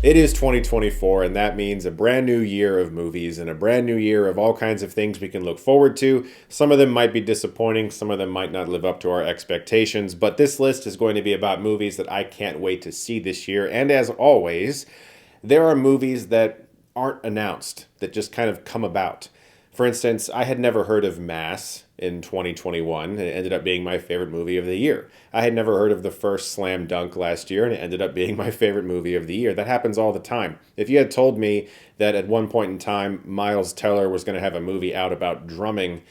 It is 2024, and that means a brand new year of movies and a brand new year of all kinds of things we can look forward to. Some of them might be disappointing, some of them might not live up to our expectations, but this list is going to be about movies that I can't wait to see this year. And as always, there are movies that aren't announced, that just kind of come about. For instance, I had never heard of Mass in 2021, and it ended up being my favorite movie of the year. I had never heard of the first Slam Dunk last year, and it ended up being my favorite movie of the year. That happens all the time. If you had told me that at one point in time Miles Teller was going to have a movie out about drumming,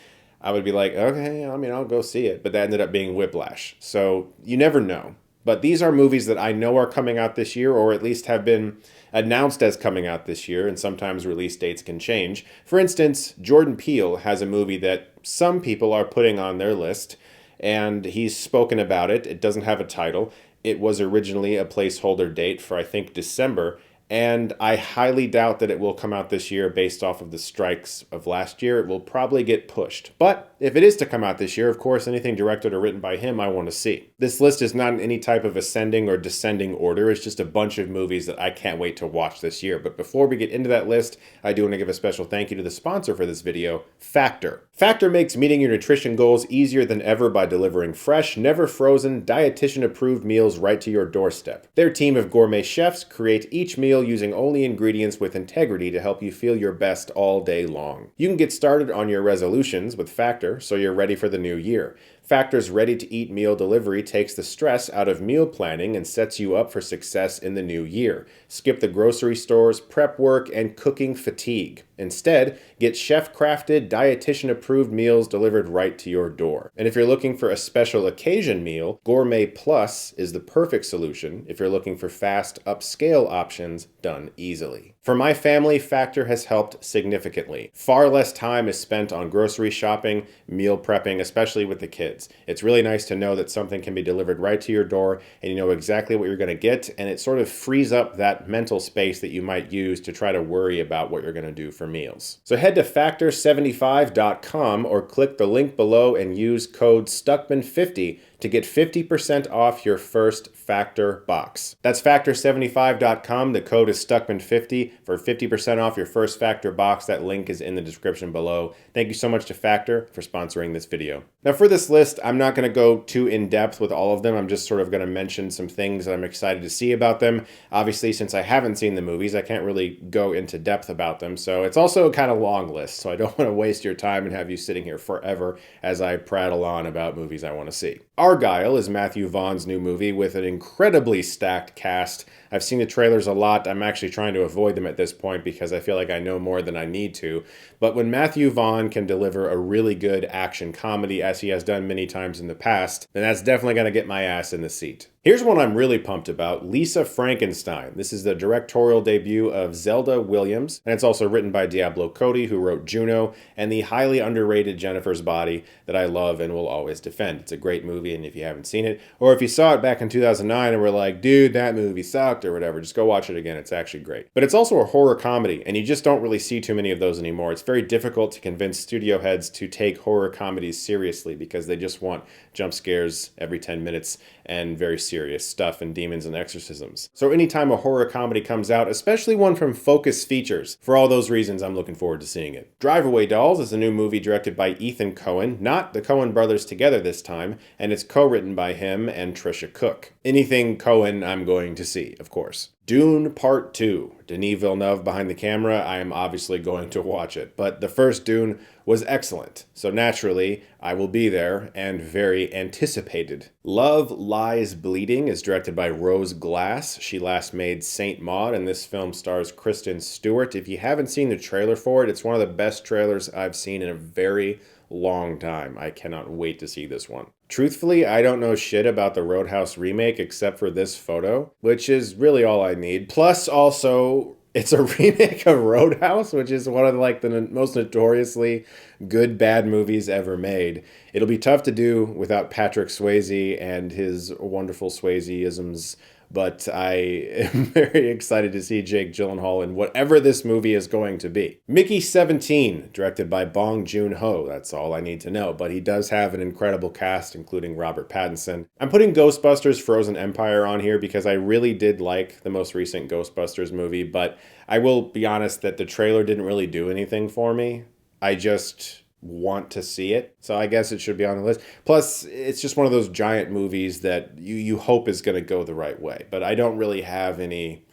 I would be like, okay, I mean, I'll go see it. But that ended up being Whiplash. So you never know. But these are movies that I know are coming out this year, or at least have been announced as coming out this year, and sometimes release dates can change. For instance, Jordan Peele has a movie that some people are putting on their list, and he's spoken about it. It doesn't have a title. It was originally a placeholder date for, I think, December, and I highly doubt that it will come out this year based off of the strikes of last year. It will probably get pushed. But if it is to come out this year, of course, anything directed or written by him, I want to see. This list is not in any type of ascending or descending order. It's just a bunch of movies that I can't wait to watch this year. But before we get into that list, I do want to give a special thank you to the sponsor for this video, Factor. Factor makes meeting your nutrition goals easier than ever by delivering fresh, never frozen, dietitian-approved meals right to your doorstep. Their team of gourmet chefs create each meal using only ingredients with integrity to help you feel your best all day long. You can get started on your resolutions with Factor so you're ready for the new year. Factor's ready-to-eat meal delivery takes the stress out of meal planning and sets you up for success in the new year. Skip the grocery stores, prep work, and cooking fatigue. Instead, get chef-crafted, dietitian-approved meals delivered right to your door. And if you're looking for a special occasion meal, Gourmet Plus is the perfect solution if you're looking for fast, upscale options done easily. For my family, Factor has helped significantly. Far less time is spent on grocery shopping, meal prepping, especially with the kids. It's really nice to know that something can be delivered right to your door and you know exactly what you're going to get, and it sort of frees up that mental space that you might use to try to worry about what you're going to do for meals. So head to factor75.com or click the link below and use code Stuckmann50 to get 50% off your first Factor box. That's factor75.com. The code is Stuckmann50 for 50% off your first Factor box. That link is in the description below. Thank you so much to Factor for sponsoring this video. Now for this list, I'm not going to go too in-depth with all of them. I'm just sort of going to mention some things that I'm excited to see about them. Obviously, since I haven't seen the movies, I can't really go into depth about them. So it's also a kind of long list, so I don't want to waste your time and have you sitting here forever as I prattle on about movies I want to see. Argylle is Matthew Vaughn's new movie with an incredibly stacked cast. I've seen the trailers a lot. I'm actually trying to avoid them at this point because I feel like I know more than I need to. But when Matthew Vaughn can deliver a really good action comedy, as he has done many times in the past, then that's definitely going to get my ass in the seat. Here's one I'm really pumped about, Lisa Frankenstein. This is the directorial debut of Zelda Williams, and it's also written by Diablo Cody, who wrote Juno, and the highly underrated Jennifer's Body that I love and will always defend. It's a great movie, and if you haven't seen it, or if you saw it back in 2009 and were like, dude, that movie sucked, or whatever, just go watch it again. It's actually great. But it's also a horror comedy, and you just don't really see too many of those anymore. It's very difficult to convince studio heads to take horror comedies seriously because they just want jump scares every 10 minutes and very serious stuff and demons and exorcisms. So anytime a horror comedy comes out, especially one from Focus Features, for all those reasons, I'm looking forward to seeing it. Drive Away Dolls is a new movie directed by Ethan Coen, not the Coen brothers together this time, and it's co-written by him and Trisha Cook. Anything Coen I'm going to see, of course. Dune Part 2. Denis Villeneuve behind the camera. I am obviously going to watch it, but the first Dune was excellent, so naturally I will be there and very anticipated. Love Lies Bleeding is directed by Rose Glass. She last made Saint Maud, and this film stars Kristen Stewart. If you haven't seen the trailer for it, it's one of the best trailers I've seen in a very long time. I cannot wait to see this one. Truthfully, I don't know shit about the Roadhouse remake except for this photo, which is really all I need. Plus, also, it's a remake of Roadhouse, which is one of like the most notoriously good bad movies ever made. It'll be tough to do without Patrick Swayze and his wonderful Swayze-isms but I am very excited to see Jake Gyllenhaal in whatever this movie is going to be. Mickey 17, directed by Bong Joon-ho. That's all I need to know, but he does have an incredible cast, including Robert Pattinson. I'm putting Ghostbusters Frozen Empire on here because I really did like the most recent Ghostbusters movie, but I will be honest that the trailer didn't really do anything for me. I just want to see it, so I guess it should be on the list. Plus, it's just one of those giant movies that you hope is going to go the right way, but I don't really have any,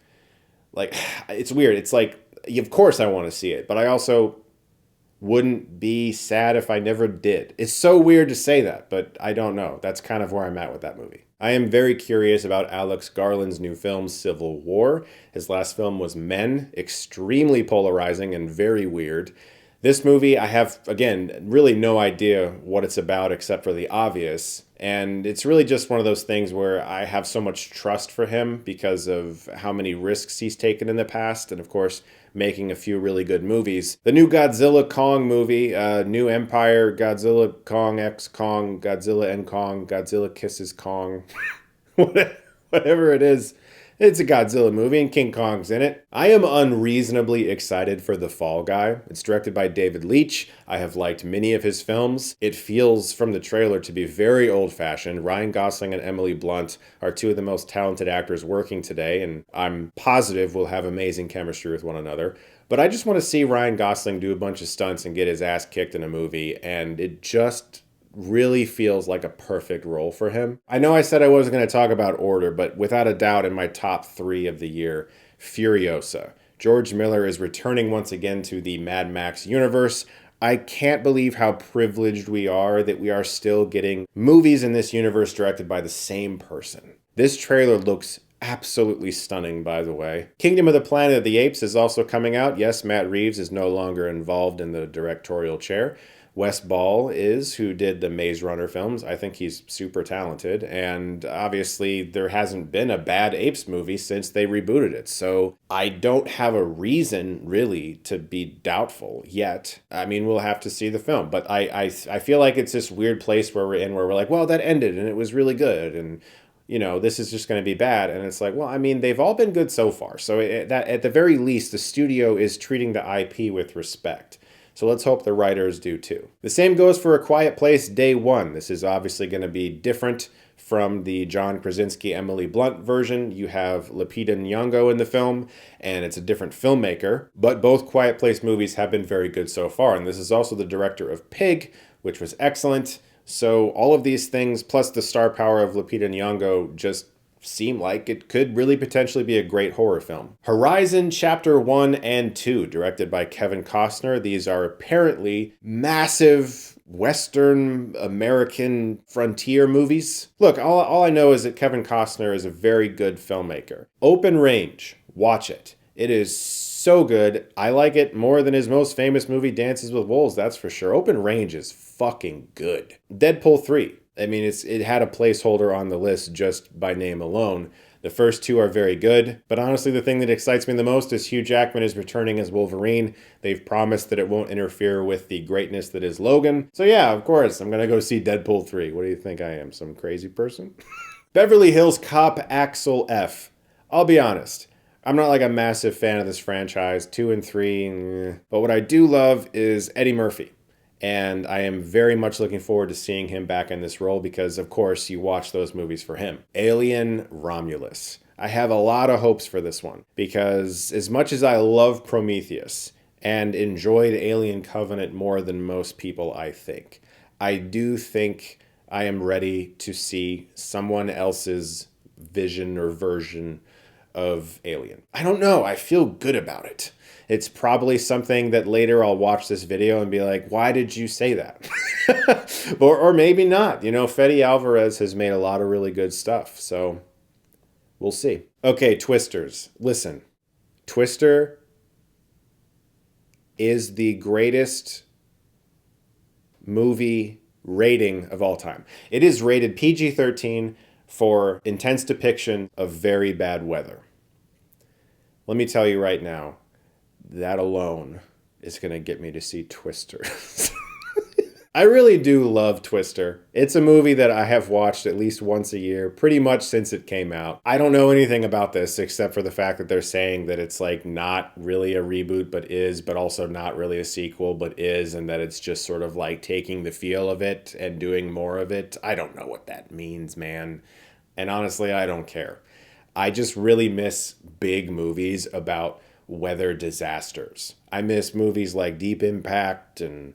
like, it's weird. It's like, of course I want to see it, but I also wouldn't be sad if I never did. It's so weird to say that, but I don't know. That's kind of where I'm at with that movie. I am very curious about Alex Garland's new film, Civil War. His last film was Men, extremely polarizing and very weird. This movie, I have, again, really no idea what it's about except for the obvious. And it's really just one of those things where I have so much trust for him because of how many risks he's taken in the past. And of course, making a few really good movies. The new Godzilla Kong movie, New Empire, Godzilla Kong X Kong, Godzilla and Kong, Godzilla Kisses Kong, whatever it is. It's a Godzilla movie and King Kong's in it. I am unreasonably excited for The Fall Guy. It's directed by David Leitch. I have liked many of his films. It feels from the trailer to be very old-fashioned. Ryan Gosling and Emily Blunt are two of the most talented actors working today, and I'm positive will have amazing chemistry with one another. But I just want to see Ryan Gosling do a bunch of stunts and get his ass kicked in a movie, and it just really feels like a perfect role for him. I know I said I wasn't going to talk about Order, but without a doubt in my top 3 of the year, Furiosa. George Miller is returning once again to the Mad Max universe. I can't believe how privileged we are that we are still getting movies in this universe directed by the same person. This trailer looks absolutely stunning, by the way. Kingdom of the Planet of the Apes is also coming out. Yes, Matt Reeves is no longer involved in the directorial chair. Wes Ball is, who did the Maze Runner films. I think he's super talented. And obviously, there hasn't been a bad Apes movie since they rebooted it. So I don't have a reason, really, to be doubtful yet. I mean, we'll have to see the film. But I feel like it's this weird place where we're in where we're like, well, that ended and it was really good. And you know, this is just going to be bad. And it's like, well, I mean, they've all been good so far. So that at the very least, the studio is treating the IP with respect. So let's hope the writers do too. The same goes for A Quiet Place Day One. This is obviously going to be different from the John Krasinski, Emily Blunt version. You have Lupita Nyong'o in the film, and it's a different filmmaker. But both Quiet Place movies have been very good so far. And this is also the director of Pig, which was excellent. So all of these things, plus the star power of Lupita Nyong'o, just seem like it could really potentially be a great horror film. Horizon Chapter 1 and 2, directed by Kevin Costner. These are apparently massive Western American frontier movies. Look, all I know is that Kevin Costner is a very good filmmaker. Open Range, watch it. It is so good. I like it more than his most famous movie, Dances with Wolves, that's for sure. Open Range is fucking good. Deadpool 3. I mean, it had a placeholder on the list just by name alone. The first two are very good, but honestly, the thing that excites me the most is Hugh Jackman is returning as Wolverine. They've promised that it won't interfere with the greatness that is Logan. So yeah, of course, I'm gonna go see Deadpool 3. What do you think I am, some crazy person? Beverly Hills Cop Axel F. I'll be honest, I'm not like a massive fan of this franchise, 2 and 3, but what I do love is Eddie Murphy. And I am very much looking forward to seeing him back in this role because, of course, you watch those movies for him. Alien Romulus. I have a lot of hopes for this one because as much as I love Prometheus and enjoyed Alien Covenant more than most people, I do think I am ready to see someone else's vision or version of Alien. I don't know. I feel good about it. It's probably something that later I'll watch this video and be like, why did you say that? or maybe not. You know, Fede Alvarez has made a lot of really good stuff. So we'll see. Okay, Twisters. Listen, Twister is the greatest movie rating of all time. It is rated PG-13 for intense depiction of very bad weather. Let me tell you right now, that alone is going to get me to see Twister. I really do love Twister. It's a movie that I have watched at least once a year, pretty much since it came out. I don't know anything about this except for the fact that they're saying that it's like not really a reboot, but is, but also not really a sequel, but is, and that it's just sort of like taking the feel of it and doing more of it. I don't know what that means, man. And honestly, I don't care. I just really miss big movies about weather disasters. I miss movies like Deep Impact and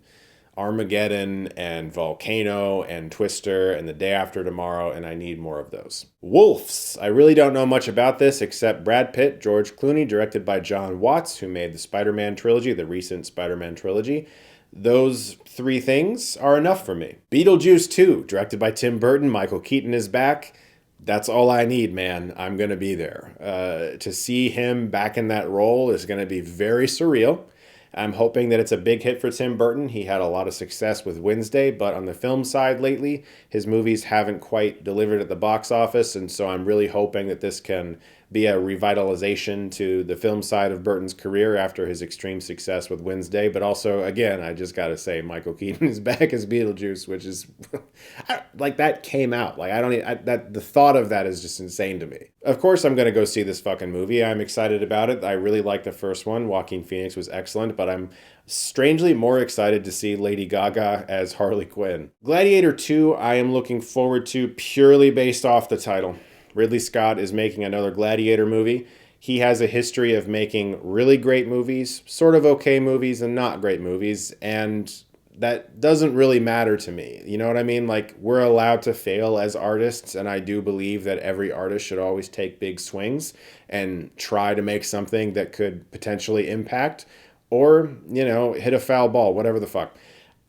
Armageddon and Volcano and Twister and The Day After Tomorrow, and I need more of those. Wolves. I really don't know much about this except Brad Pitt, George Clooney, directed by John Watts, who made the Spider-Man trilogy, the recent Spider-Man trilogy. Those three things are enough for me. Beetlejuice 2, directed by Tim Burton. Michael Keaton is back. That's all I need, man. I'm going to be there. To see him back in that role is going to be very surreal. I'm hoping that it's a big hit for Tim Burton. He had a lot of success with Wednesday, but on the film side lately, his movies haven't quite delivered at the box office, and so I'm really hoping that this can be a revitalization to the film side of Burton's career after his extreme success with Wednesday. But also, again, I just got to say, Michael Keaton is back as Beetlejuice, which is like that came out. Like I don't even, that the thought of that is just insane to me. Of course, I'm gonna go see this fucking movie. I'm excited about it. I really liked the first one. Joaquin Phoenix was excellent, but I'm strangely more excited to see Lady Gaga as Harley Quinn. Gladiator 2, I am looking forward to purely based off the title. Ridley Scott is making another Gladiator movie. He has a history of making really great movies, sort of okay movies, and not great movies, and that doesn't really matter to me. You know what I mean? Like, we're allowed to fail as artists, and I do believe that every artist should always take big swings and try to make something that could potentially impact or, you know, hit a foul ball, whatever the fuck.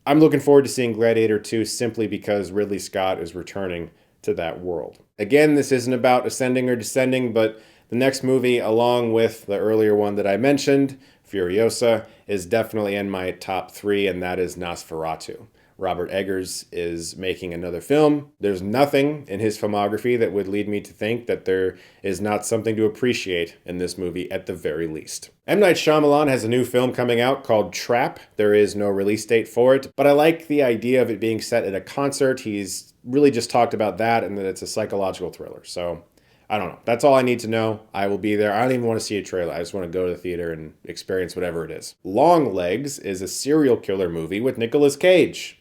I'm looking forward to seeing Gladiator 2 simply because Ridley Scott is returning to that world. Again, this isn't about ascending or descending, but the next movie, along with the earlier one that I mentioned, Furiosa, is definitely in my top three, and that is Nosferatu. Robert Eggers is making another film. There's nothing in his filmography that would lead me to think that there is not something to appreciate in this movie at the very least. M. Night Shyamalan has a new film coming out called Trap. There is no release date for it, but I like the idea of it being set at a concert. He's really just talked about that and that it's a psychological thriller. So I don't know. That's all I need to know. I will be there. I don't even want to see a trailer. I just want to go to the theater and experience whatever it is. Long Legs is a serial killer movie with Nicolas Cage.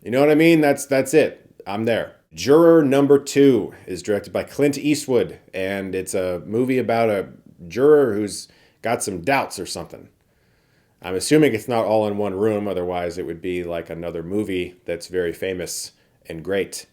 You know what I mean? That's it. I'm there. Juror Number 2 is directed by Clint Eastwood, and it's a movie about a juror who's got some doubts or something. I'm assuming it's not all in one room, otherwise it would be like another movie that's very famous and great.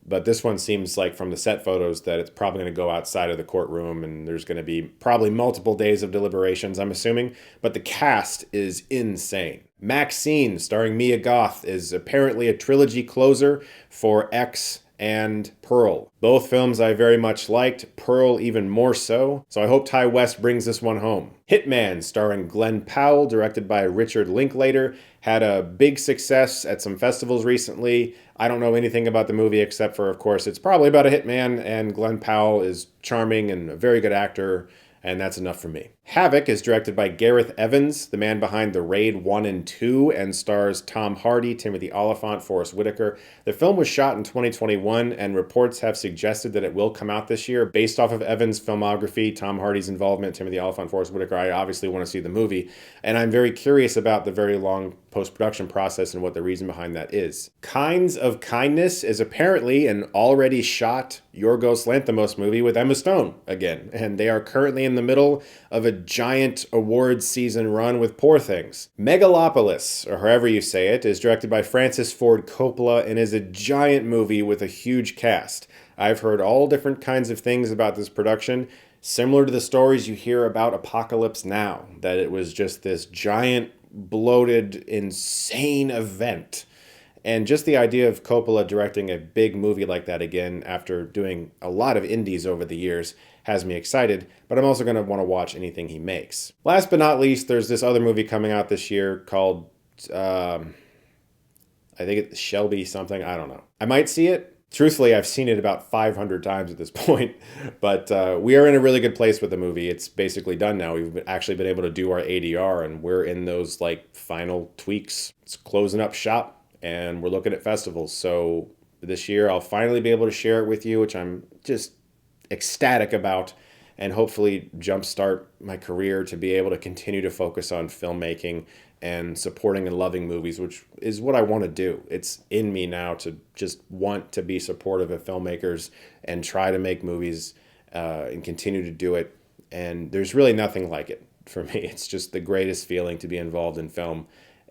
But this one seems like from the set photos that it's probably going to go outside of the courtroom and there's going to be probably multiple days of deliberations, I'm assuming. But the cast is insane. Maxine, starring Mia Goth, is apparently a trilogy closer for X and Pearl. Both films I very much liked, Pearl even more so, so I hope Ty West brings this one home. Hitman, starring Glenn Powell, directed by Richard Linklater, had a big success at some festivals recently. I don't know anything about the movie except for, of course, it's probably about a hitman, and Glenn Powell is charming and a very good actor, and that's enough for me. Havoc is directed by Gareth Evans, the man behind The Raid 1 and 2, and stars Tom Hardy, Timothy Olyphant, Forrest Whitaker. The film was shot in 2021, and reports have suggested that it will come out this year. Based off of Evans' filmography, Tom Hardy's involvement, Timothy Olyphant, Forrest Whitaker, I obviously want to see the movie, and I'm very curious about the very long post-production process and what the reason behind that is. Kinds of Kindness is apparently an already shot Yorgos Lanthimos movie with Emma Stone again, and they are currently in the middle of a giant awards season run with Poor Things. Megalopolis, or however you say it, is directed by Francis Ford Coppola and is a giant movie with a huge cast. I've heard all different kinds of things about this production, similar to the stories you hear about Apocalypse Now, that it was just this giant, bloated, insane event. And just the idea of Coppola directing a big movie like that again after doing a lot of indies over the years has me excited, but I'm also going to want to watch anything he makes. Last but not least, there's this other movie coming out this year called, I think it's Shelby something, I don't know. I might see it. Truthfully, I've seen it about 500 times at this point, but we are in a really good place with the movie. It's basically done now. Actually been able to do our ADR, and we're in those like final tweaks. It's closing up shop, and we're looking at festivals. So this year, I'll finally be able to share it with you, which I'm just ecstatic about, and hopefully jumpstart my career to be able to continue to focus on filmmaking and supporting and loving movies, which is what I want to do. It's in me now to just want to be supportive of filmmakers and try to make movies and continue to do it. And there's really nothing like it for me. It's just the greatest feeling to be involved in film.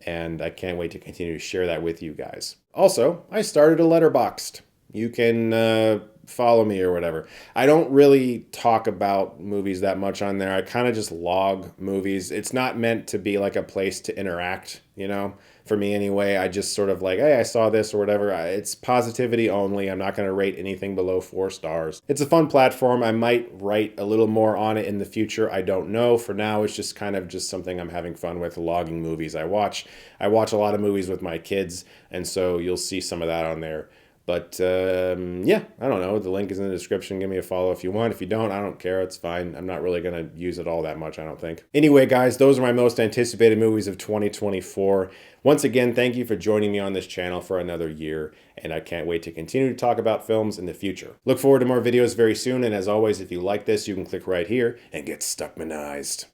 And I can't wait to continue to share that with you guys. Also, I started a Letterboxd. You can follow me or whatever. I don't really talk about movies that much on there. I kind of just log movies. It's not meant to be like a place to interact, you know, for me anyway. I just sort of like, hey, I saw this or whatever. It's positivity only. I'm not going to rate anything below 4 stars. It's a fun platform. I might write a little more on it in the future. I don't know. For now, it's just kind of just something I'm having fun with, logging movies I watch. I watch a lot of movies with my kids, and so you'll see some of that on there. But yeah, I don't know. The link is in the description. Give me a follow if you want. If you don't, I don't care. It's fine. I'm not really going to use it all that much, I don't think. Anyway, guys, those are my most anticipated movies of 2024. Once again, thank you for joining me on this channel for another year, and I can't wait to continue to talk about films in the future. Look forward to more videos very soon, and as always, if you like this, you can click right here and get Stuckmanized.